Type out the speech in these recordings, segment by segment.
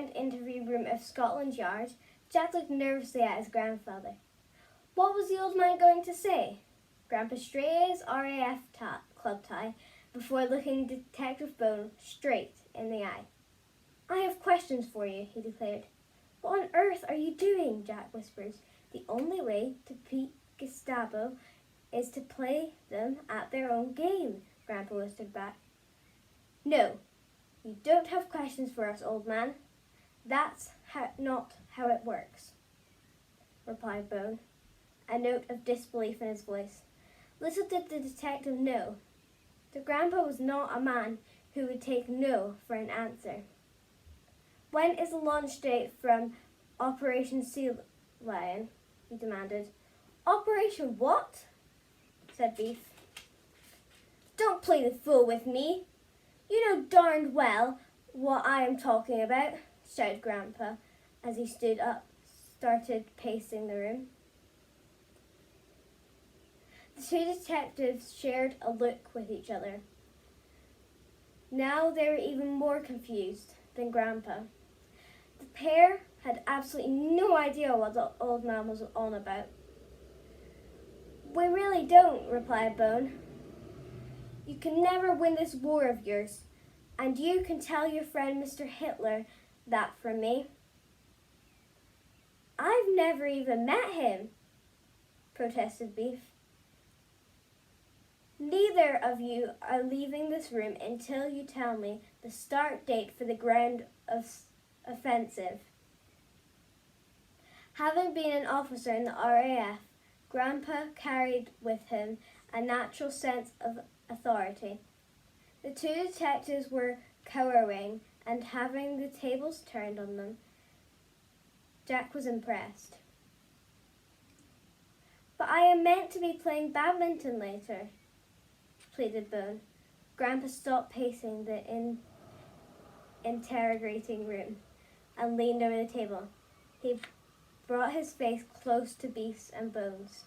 went into the room of Scotland Yard, Jack looked nervously at his grandfather. What was the old man going to say? Grandpa straightened his RAF club tie before looking Detective Bone straight in the eye. I have questions for you, he declared. What on earth are you doing? Jack whispered. The only way to beat Gestapo is to play them at their own game, Grandpa whispered back. No, you don't have questions for us, old man. That's not how it works, replied Bone, a note of disbelief in his voice. Little did the detective know that Grandpa was not a man who would take no for an answer. When is the launch date from Operation Sea Lion? He demanded. Operation what? Said Beef. Don't play the fool with me. You know darned well what I am talking about, shouted Grandpa as he stood up, started pacing the room. The two detectives shared a look with each other. Now they were even more confused than Grandpa. The pair had absolutely no idea what the old man was on about. We really don't, replied Bone. You can never win this war of yours, and you can tell your friend Mr. Hitler that from me. I've never even met him, protested Beef. Neither of you are leaving this room until you tell me the start date for the ground offensive. Having been an officer in the RAF, Grandpa carried with him a natural sense of authority. The two detectives were cowering and having the tables turned on them. Jack was impressed. But I am meant to be playing badminton later, pleaded Bone. Grandpa stopped pacing the interrogating room and leaned over the table. He brought his face close to Beef's and Bone's.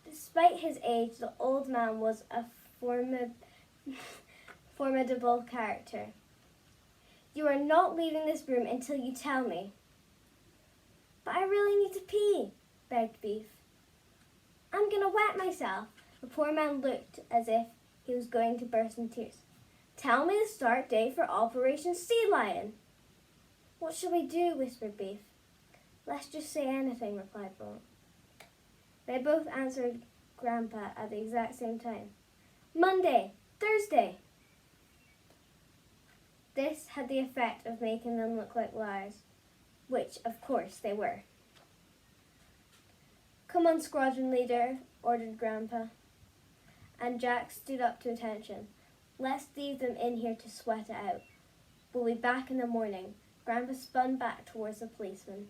Despite his age, the old man was a formidable character. You are not leaving this room until you tell me. But I really need to pee, begged Beef. I'm going to wet myself. The poor man looked as if he was going to burst into tears. Tell me the start date for Operation Sea Lion. What shall we do? Whispered Beef. Let's just say anything, replied Bone. They both answered Grandpa at the exact same time. Monday, Thursday. This had the effect of making them look like liars, which, of course, they were. Come on, squadron leader, ordered Grandpa. And Jack stood up to attention. Let's leave them in here to sweat it out. We'll be back in the morning. Grandpa spun back towards the policeman.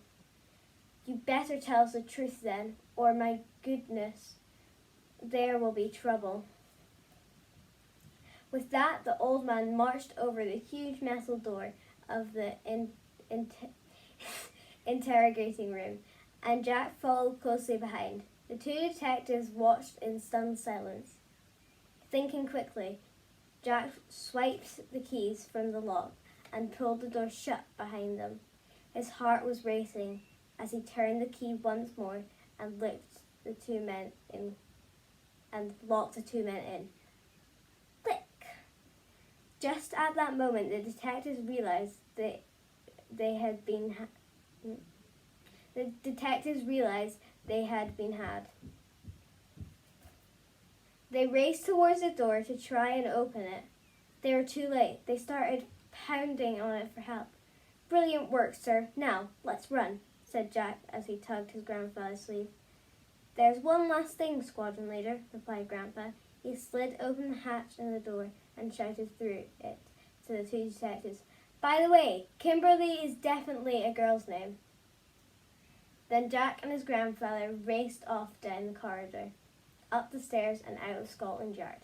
You better tell us the truth then, or my goodness, there will be trouble. With that, the old man marched over the huge metal door of the interrogating room, and Jack followed closely behind. The two detectives watched in stunned silence. Thinking quickly, Jack swiped the keys from the lock and pulled the door shut behind them. His heart was racing as he turned the key once more and locked the two men in. Click! Just at that moment, the detectives realized they had been had. They raced towards the door to try and open it. They were too late. They started pounding on it for help. Brilliant work, sir. Now, let's run, said Jack as he tugged his grandfather's sleeve. There's one last thing, squadron leader, replied Grandpa. He slid open the hatch in the door and shouted through it to the two detectives. By the way, Kimberly is definitely a girl's name. Then Jack and his grandfather raced off down the corridor, up the stairs and out of Scotland Yard.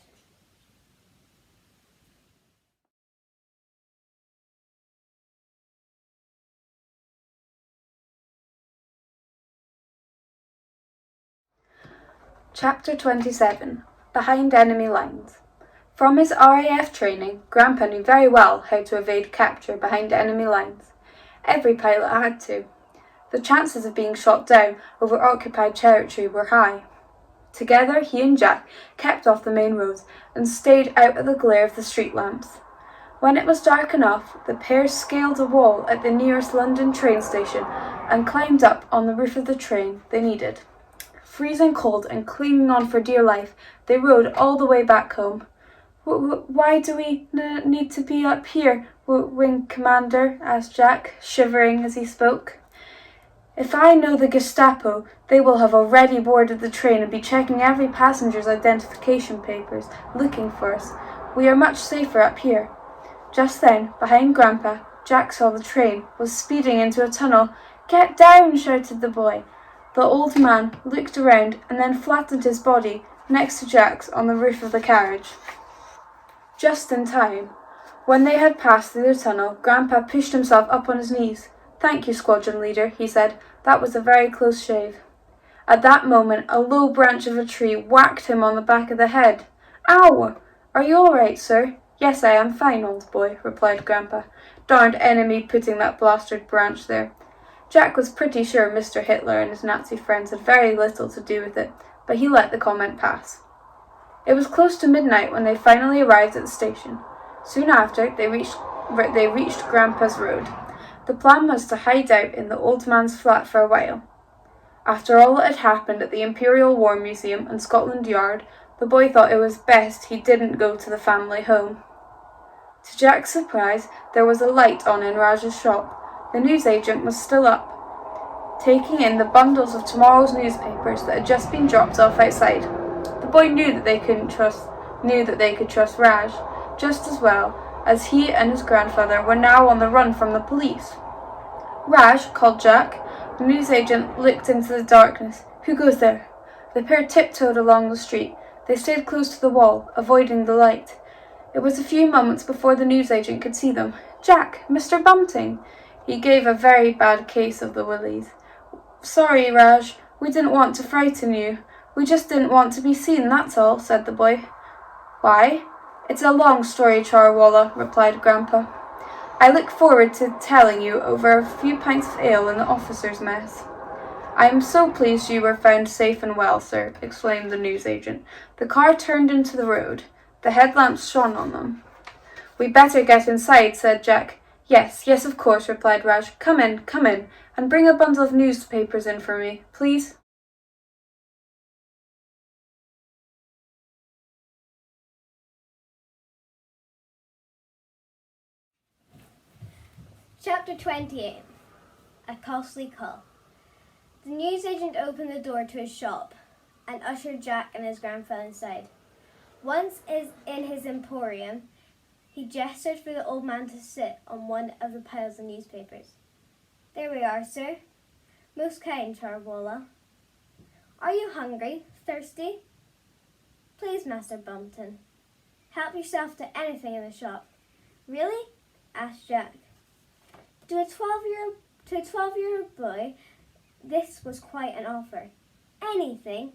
Chapter 27. Behind Enemy Lines. From his RAF training, Grandpa knew very well how to evade capture behind enemy lines. Every pilot had to. The chances of being shot down over occupied territory were high. Together, he and Jack kept off the main roads and stayed out of the glare of the street lamps. When it was dark enough, the pair scaled a wall at the nearest London train station and climbed up on the roof of the train they needed. Freezing cold and clinging on for dear life, they rode all the way back home. Why do we need to be up here, Wing Commander? Asked Jack, shivering as he spoke. If I know the Gestapo, they will have already boarded the train and be checking every passenger's identification papers, looking for us. We are much safer up here. Just then, behind Grandpa, Jack saw the train was speeding into a tunnel. Get down, shouted the boy. The old man looked around and then flattened his body next to Jack's on the roof of the carriage. Just in time. When they had passed through the tunnel, Grandpa pushed himself up on his knees. Thank you, squadron leader, he said. That was a very close shave. At that moment, a low branch of a tree whacked him on the back of the head. Ow! Are you all right, sir? Yes, I am fine, old boy, replied Grandpa. Darned enemy putting that blasted branch there. Jack was pretty sure Mr. Hitler and his Nazi friends had very little to do with it, but he let the comment pass. It was close to midnight when they finally arrived at the station. Soon after, they reached Granpas Road. The plan was to hide out in the old man's flat for a while. After all that had happened at the Imperial War Museum and Scotland Yard, the boy thought it was best he didn't go to the family home. To Jack's surprise, there was a light on in Raj's shop. The newsagent was still up, taking in the bundles of tomorrow's newspapers that had just been dropped off outside. The boy knew that they could trust Raj just as well, as he and his grandfather were now on the run from the police. Raj, called Jack. The newsagent looked into the darkness. Who goes there? The pair tiptoed along the street. They stayed close to the wall, avoiding the light. It was a few moments before the newsagent could see them. Jack, Mr. Bunting! He gave a very bad case of the willies. Sorry, Raj. We didn't want to frighten you. We just didn't want to be seen, that's all, said the boy. Why? It's a long story, Charwalla, replied Grandpa. I look forward to telling you over a few pints of ale in the officers' mess. I am so pleased you were found safe and well, sir, exclaimed the newsagent. The car turned into the road. The headlamps shone on them. We'd better get inside, said Jack. Yes, of course, replied Raj. Come in, and bring a bundle of newspapers in for me, please. Chapter 28. A Costly Call. The newsagent opened the door to his shop and ushered Jack and his grandfather inside. Once in his emporium, he gestured for the old man to sit on one of the piles of newspapers. There we are, sir. Most kind, Charwalla. Are you hungry? Thirsty? Please, Master Bumpton. Help yourself to anything in the shop. Really? Asked Jack. To a 12-year-old boy, this was quite an offer. Anything,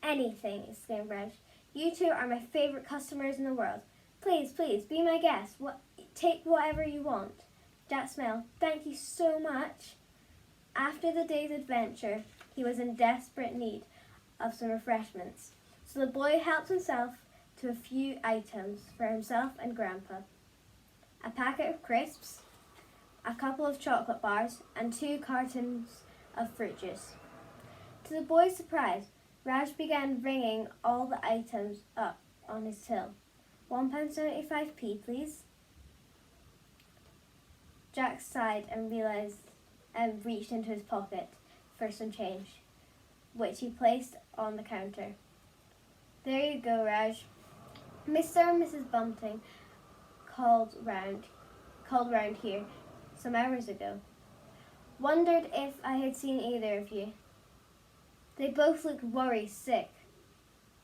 exclaimed Raj. You two are my favourite customers in the world. Please, be my guest. Take whatever you want. Jack smiled. Thank you so much. After the day's adventure, he was in desperate need of some refreshments, so the boy helped himself to a few items for himself and Grandpa. A packet of crisps, a couple of chocolate bars, and 2 cartons of fruit juice. To the boy's surprise, Raj began ringing all the items up on his till. £1.75p, please. Jack sighed and reached into his pocket for some change, which he placed on the counter. There you go, Raj. Mr. and Mrs. Bunting called round here some hours ago. Wondered if I had seen either of you. They both looked worried sick.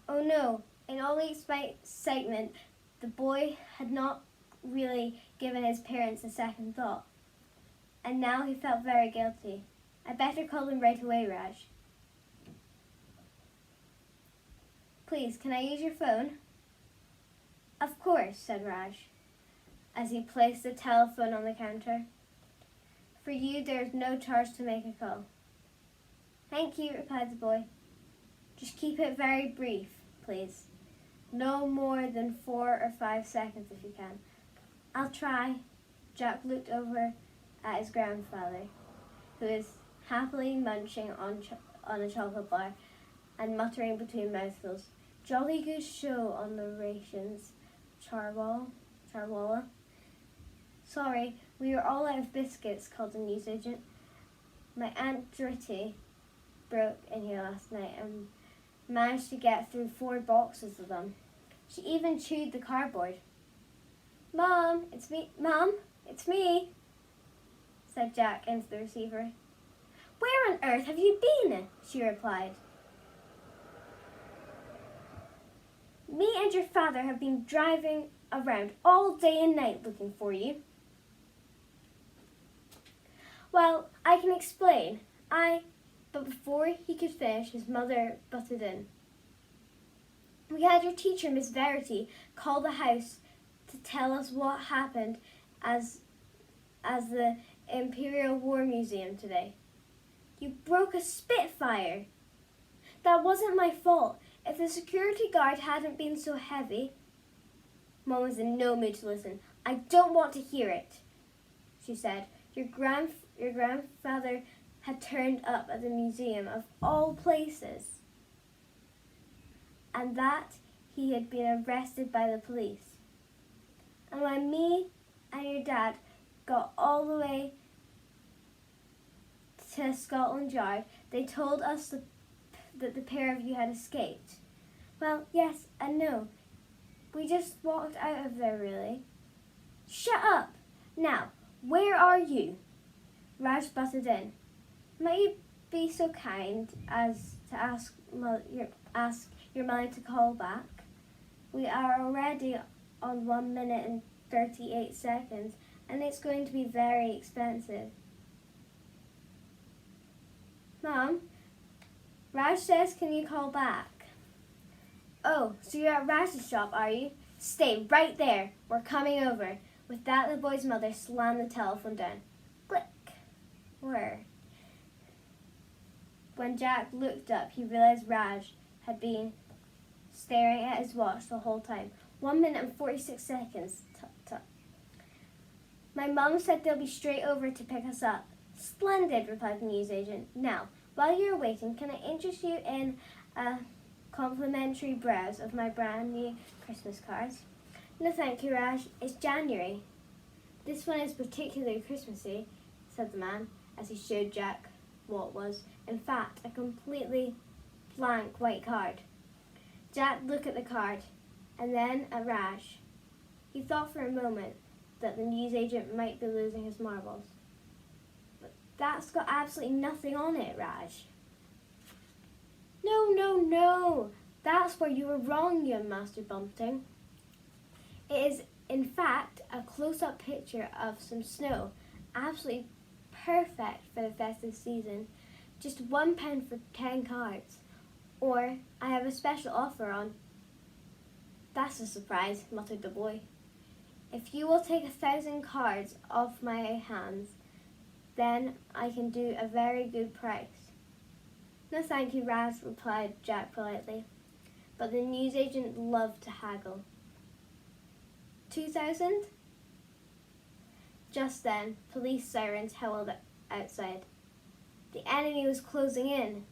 Oh no, in all the excitement, the boy had not really given his parents a second thought, and now he felt very guilty. I'd better call them right away, Raj. Please, can I use your phone? Of course, said Raj, as he placed the telephone on the counter. For you, there is no charge to make a call. Thank you, replied the boy. Just keep it very brief, please. No more than 4 or 5 seconds if you can. I'll try. Jack looked over at his grandfather, who is happily munching on a chocolate bar and muttering between mouthfuls, "Jolly good show on the rations, Charwalla." "Sorry, we are all out of biscuits," called the newsagent. "My Aunt Dritty broke in here last night and managed to get through 4 boxes of them. She even chewed the cardboard." Mom, it's me, said Jack into the receiver. "Where on earth have you been?" she replied. "Me and your father have been driving around all day and night looking for you." "Well, I can explain. But before he could finish, his mother butted in. "We had your teacher, Miss Verity, call the house to tell us what happened as the Imperial War Museum today. You broke a Spitfire." "That wasn't my fault. If the security guard hadn't been so heavy..." Mom was in no mood to listen. "I don't want to hear it," she said. Your grandfather had turned up at the museum of all places, and that he had been arrested by the police. And when me and your dad got all the way to Scotland Yard, they told us that the pair of you had escaped." "Well, yes and no. We just walked out of there, really." "Shut up! Now, where are you?" Raj butted in. "Might you be so kind as to ask your mother to call back? We are already on 1 minute and 38 seconds, and it's going to be very expensive." "Mom, Raj says can you call back?" "Oh, so you're at Raj's shop, are you? Stay right there. We're coming over." With that, the boy's mother slammed the telephone down. Click. Whir. When Jack looked up, he realized Raj had been staring at his watch the whole time. 1 minute and 46 seconds. Tut, tut. "My mum said they'll be straight over to pick us up." "Splendid," replied the newsagent. "Now, while you're waiting, can I interest you in a complimentary browse of my brand new Christmas cards?" "No thank you, Raj. It's January." "This one is particularly Christmassy," said the man, as he showed Jack what was, in fact, a completely blank white card. Jack looked at the card, and then at Raj. He thought for a moment that the newsagent might be losing his marbles. "But that's got absolutely nothing on it, Raj." No. That's where you were wrong, young Master Bumpting. It is, in fact, a close-up picture of some snow, absolutely perfect for the festive season. Just £1 for 10 cards. Or I have a special offer on." "That's a surprise," muttered the boy. "If you will take 1,000 cards off my hands, then I can do a very good price." "No thank you, Raz," replied Jack politely. But the newsagent loved to haggle. 2,000? Just then, police sirens howled outside. The enemy was closing in.